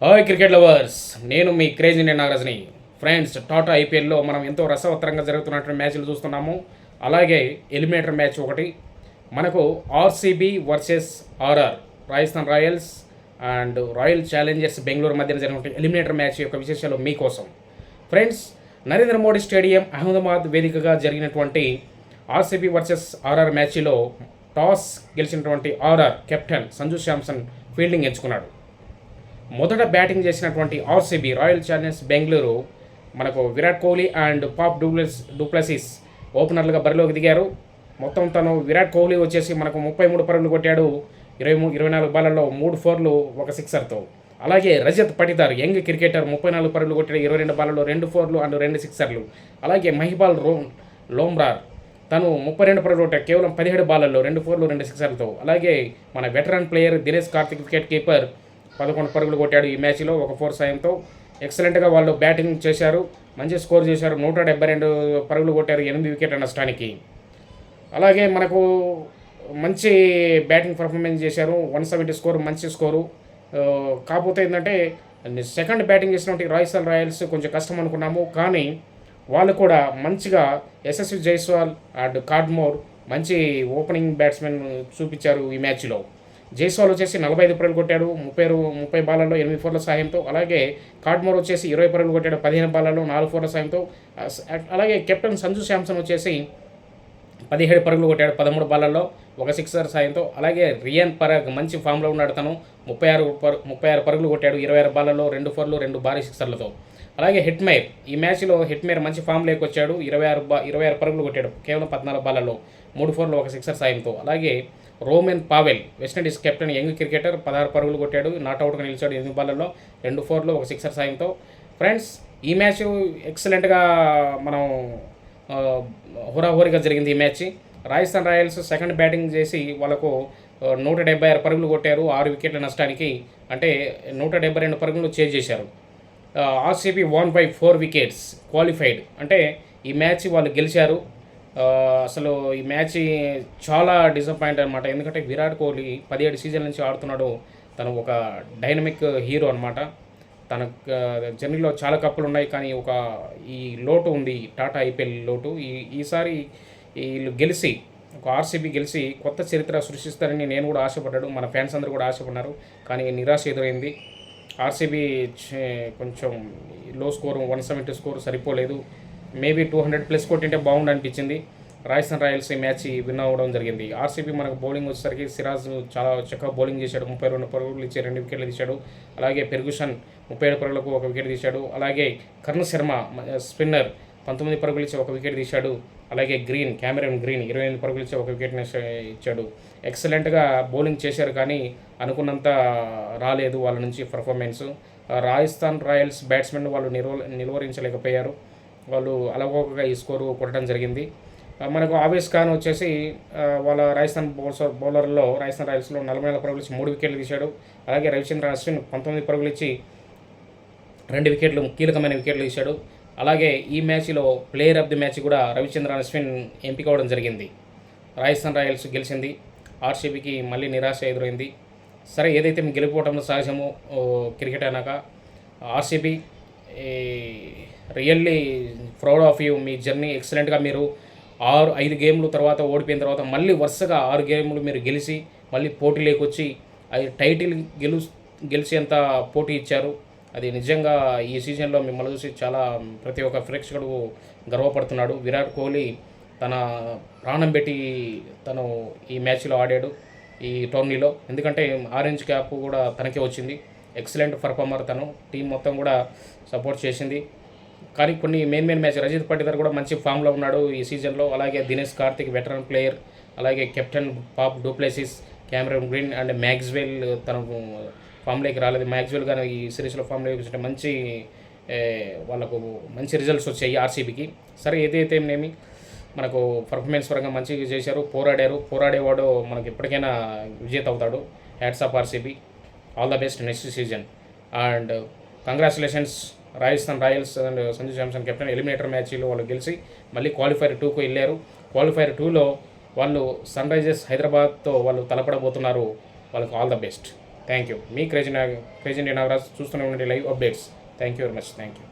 Hi cricket lovers, నేను మీ crazy Indian నాగరాజుని. Friends, Tata ఐపీఎల్లో మనం ఎంతో రసవత్తరంగా జరుగుతున్నటువంటి మ్యాచ్లు చూస్తున్నాము. అలాగే ఎలిమినేటర్ మ్యాచ్ ఒకటి మనకు RCB versus RR, Rajasthan Royals and Royal Challengers Bengaluru మధ్యన జరిగిన ఎలిమినేటర్ మ్యాచ్ యొక్క విశేషాలు మీకోసం. ఫ్రెండ్స్, నరేంద్ర మోడీ స్టేడియం అహ్మదాబాద్ వేదికగా జరిగినటువంటి ఆర్సీబీ వర్సెస్ ఆర్ఆర్ మ్యాచ్లో టాస్ గెలిచినటువంటి RR captain Sanju Samson fielding ఎంచుకున్నాడు. మొదట బ్యాటింగ్ చేసినటువంటి ఆర్సీబీ రాయల్ ఛాలెంజర్స్ బెంగళూరు మనకు Virat Kohli and Faf du Plessis ఓపెనర్లుగా బరిలోకి దిగారు. మొత్తం తను విరాట్ కోహ్లీ వచ్చేసి మనకు 33 పరుగులు కొట్టాడు 24 బాళ్ళల్లో 3 4లు 1 సిక్సర్తో. అలాగే రజత్ పటిదార్ యంగ్ క్రికెటర్ 34 పరుగులు కొట్టాడు 22 బాళ్ళలో 2 4లు అండ్ 2 సిక్సర్లు. అలాగే మహిపాల్ లోమ్రార్ తను 32 పరుగులు కొట్టాడు కేవలం 17 బాళ్ళల్లో 2 4లు 2 సిక్సర్లతో. అలాగే మన veteran player Dinesh Karthik wicket keeper 11 పరుగులు కొట్టాడు ఈ మ్యాచ్లో 1 4 సాయంతో. ఎక్సలెంట్గా వాళ్ళు బ్యాటింగ్ చేశారు, మంచి స్కోర్ చేశారు. 172 పరుగులు కొట్టారు 8 వికెట్ల నష్టానికి. అలాగే మనకు మంచి బ్యాటింగ్ పర్ఫార్మెన్స్ చేశారు, 170 స్కోరు, మంచి స్కోరు. కాకపోతే ఏంటంటే సెకండ్ బ్యాటింగ్ చేసినటువంటి రాజస్థాన్ రాయల్స్ కొంచెం కష్టం అనుకున్నాము, కానీ వాళ్ళు కూడా మంచిగా యశస్వి జైస్వాల్ అండ్ కార్డ్మోర్ మంచి ఓపెనింగ్ బ్యాట్స్మెన్ చూపించారు ఈ మ్యాచ్లో. జైస్వాల్ వచ్చేసి 45 పరుగులు కొట్టాడు 30 బాళ్ళల్లో 8 4ల సాయంతో. అలాగే కార్డ్మోర్ వచ్చేసి 20 పరుగులు కొట్టాడు 15 బాళ్ళల్లో 4 4ల సాయంతో. అలాగే కెప్టెన్ సంజు శాంసన్ వచ్చేసి 17 పరుగులు కొట్టాడు 13 బాళ్ళల్లో 1 సిక్సర్ సాయంతో. అలాగే రియాన్ పరాగ్ మంచి ఫామ్లో ఉన్నాడు, తను 36 పరుగులు కొట్టాడు 26 బాళ్ళల్లో 2 4లు 2 భారీ సిక్సర్లతో. అలాగే హిట్మేర్ ఈ మ్యాచ్లో మంచి ఫామ్ లేకొచ్చాడు 26 పరుగులు కొట్టాడు కేవలం 14 బాళ్ళల్లో 3 4లు 1 సిక్సర్ సాయంతో. అలాగే Rovman Powell West Indies captain young cricketer 16 పరుగులు కొట్టాడు, నాట్అవుట్గా నిలిచాడు 8 బాళ్ళల్లో 2 4లు 1 సిక్సర్ సాయంతో. ఫ్రెండ్స్, ఈ మ్యాచ్ ఎక్సలెంట్గా మనం హోరాహోరీగా జరిగింది ఈ match. Rajasthan Royals second batting చేసి వాళ్ళకు 176 పరుగులు కొట్టారు 6 వికెట్ల నష్టానికి, అంటే 172 పరుగులు చేజ్ చేశారు. RCB won by 4 wickets qualified, అంటే ఈ మ్యాచ్ వాళ్ళు గెలిచారు. అసలు ఈ మ్యాచ్ చాలా డిసప్పాయింట్ అనమాట, ఎందుకంటే విరాట్ కోహ్లీ 17 సీజన్ల నుంచి ఆడుతున్నాడు. తను ఒక డైనమిక్ హీరో అనమాట. తన జర్నీలో చాలా కప్పులు ఉన్నాయి, కానీ ఈ లోటు ఉంది, టాటా ఐపీఎల్ లోటు. ఈసారి వీళ్ళు గెలిచి ఒక ఆర్సీబీ గెలిచి కొత్త చరిత్ర సృష్టిస్తారని నేను కూడా ఆశపడ్డాడు, మన ఫ్యాన్స్ అందరూ కూడా ఆశపడ్డారు. కానీ నిరాశ ఎదురైంది. ఆర్సీబీ కొంచెం లో స్కోరు 170 స్కోరు సరిపోలేదు. మేబీ 200+ కొట్టింటే బాగుండు అనిపించింది. రాజస్థాన్ రాయల్స్ ఈ మ్యాచ్ విన్ అవ్వడం జరిగింది. ఆర్సీబీ మనకు బౌలింగ్ వచ్చేసరికి సిరాజ్ చాలా చక్కగా బౌలింగ్ చేశాడు, 32 పరుగులు ఇచ్చి 2 వికెట్లు తీశాడు. అలాగే ఫెర్గుసన్ 37 పరుగులకు 1 వికెట్ తీశాడు. అలాగే కర్ణ శర్మ స్పిన్నర్ 19 పరుగులు ఇచ్చి 1 వికెట్ తీశాడు. అలాగే క్యామెరన్ గ్రీన్ 28 పరుగులు ఇచ్చి 1 వికెట్ ఇచ్చాడు. ఎక్సలెంట్గా బౌలింగ్ చేశారు, కానీ అనుకున్నంత రాలేదు వాళ్ళ నుంచి పర్ఫార్మెన్స్. రాజస్థాన్ రాయల్స్ బ్యాట్స్మెన్ వాళ్ళు నిలువరించలేకపోయారు. వాళ్ళు అలవోకగా ఈ స్కోరు కొట్టడం జరిగింది. మనకు ఆవేశ్ ఖాన్ వచ్చేసి వాళ్ళ రాజస్థాన్ బౌలర్లో రాజస్థాన్ రాయల్స్లో 44 పరుగులు ఇచ్చి 3 వికెట్లు తీశాడు. అలాగే రవిచంద్రన్ అశ్విన్ 19 పరుగులు ఇచ్చి 2 వికెట్లు కీలకమైన వికెట్లు తీశాడు. అలాగే ఈ మ్యాచ్లో ప్లేయర్ ఆఫ్ ది మ్యాచ్ కూడా రవిచంద్రన్ అశ్విన్ ఎంపిక అవ్వడం జరిగింది. రాజస్థాన్ రాయల్స్ గెలిచింది, ఆర్సీబీకి మళ్ళీ నిరాశ ఎదురైంది. సరే, ఏదైతే మేము గెలిపోవటంలో సహజము క్రికెట్ అయినాక. RCB really proud of you, me journey ఎక్సలెంట్గా. మీరు 5 గేమ్లు తర్వాత ఓడిపోయిన తర్వాత మళ్ళీ వరుసగా 6 గేమ్లు మీరు గెలిచి మళ్ళీ పోటీలోకి వచ్చి అది టైటిల్ గెలిచేంత పోటీ ఇచ్చారు. అది నిజంగా ఈ సీజన్లో మిమ్మల్ని చూసి చాలా ప్రతి ఒక్క ప్రేక్షకుడు గర్వపడుతున్నాడు. విరాట్ కోహ్లీ తన ప్రాణం పెట్టి తను ఈ మ్యాచ్లో ఆడాడు ఈ టోర్నీలో, ఎందుకంటే ఆరెంజ్ క్యాప్ కూడా తనకే వచ్చింది. ఎక్సలెంట్ పర్ఫార్మర్ తను, టీం మొత్తం కూడా సపోర్ట్ చేసింది. కానీ కొన్ని మెయిన్ మ్యాచ్ రజత్ పటిదార్ కూడా మంచి ఫామ్లో ఉన్నాడు ఈ సీజన్లో. అలాగే దినేష్ కార్తిక్ వెటరన్ ప్లేయర్, అలాగే captain pop du Plessis, Cameron green and Maxwell తను ఫామ్లోకి రాలేదు. మ్యాక్స్వెల్ కానీ ఈ సిరీస్లో ఫామ్లోకి వచ్చిన వాళ్ళకు మంచి రిజల్ట్స్ వచ్చాయి ఆర్సీబీకి. సరే, ఏదైతే ఏమి మనకు పర్ఫార్మెన్స్ పరంగా మంచిగా చేశారు, పోరాడేవాడు మనకి ఎప్పటికైనా విజేత అవుతాడు. Hats off RCB, all the best next season. And congratulations Rajasthan Royals and Sanju Samson captain. Eliminator మ్యాచ్లో వాళ్ళు గెలిచి మళ్ళీ క్వాలిఫైర్ 2కు వెళ్ళారు. క్వాలిఫైర్ 2లో వాళ్ళు సన్ రైజర్స్ హైదరాబాద్తో వాళ్ళు తలపడబోతున్నారు. వాళ్ళకి all the best. Thank you. Me crazy India Nagaraj చూస్తూనే ఉండండి live updates. Thank you very much. Thank you.